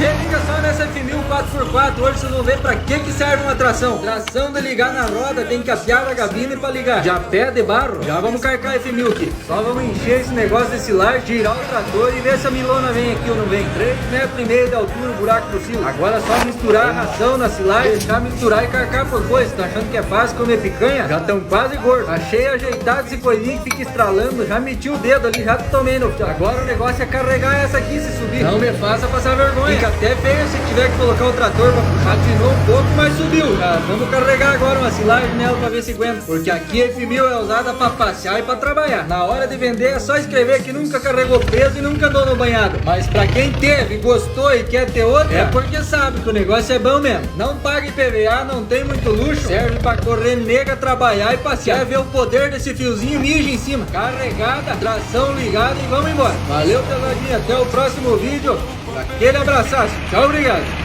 Se liga só nessa F1000 4x4, hoje vocês vão ver pra que serve uma tração. Tração de ligar na roda, tem que apiar a gabina pra ligar. Já pé de barro, já vamos carcar F1000 aqui. Só vamos encher esse negócio de silagem, tirar o trator e ver se a milona vem aqui ou não vem. 3,5 metros de altura, o buraco pro silo. Agora é só misturar a ração na silagem, deixar misturar e carcar por coisa. Tá achando que é fácil comer picanha? Já tão quase gordo. Achei ajeitado esse coelhinho que fica estralando, já meti o dedo ali, já tomei no... Agora o negócio é carregar essa aqui se subir. Não me faça passar vergonha. Fica até feio se tiver que colocar o trator pra puxar de novo um pouco, mas subiu. Já vamos carregar agora uma silagem nela pra ver se aguenta. Porque aqui a F1000 é usada pra passear e pra trabalhar. Na hora de vender é só escrever que nunca carregou peso e nunca andou no banhado. Mas pra quem teve, gostou e quer ter outra, é porque sabe que o negócio é bom mesmo. Não paga IPVA, não tem muito luxo. Serve pra correr nega, trabalhar e passear. Quer ver o poder desse fiozinho? Mija em cima. Carregada, tração ligada e vamos embora. Valeu, pesadinha. Até o próximo vídeo. Aquele abraçaço. Tchau, obrigado.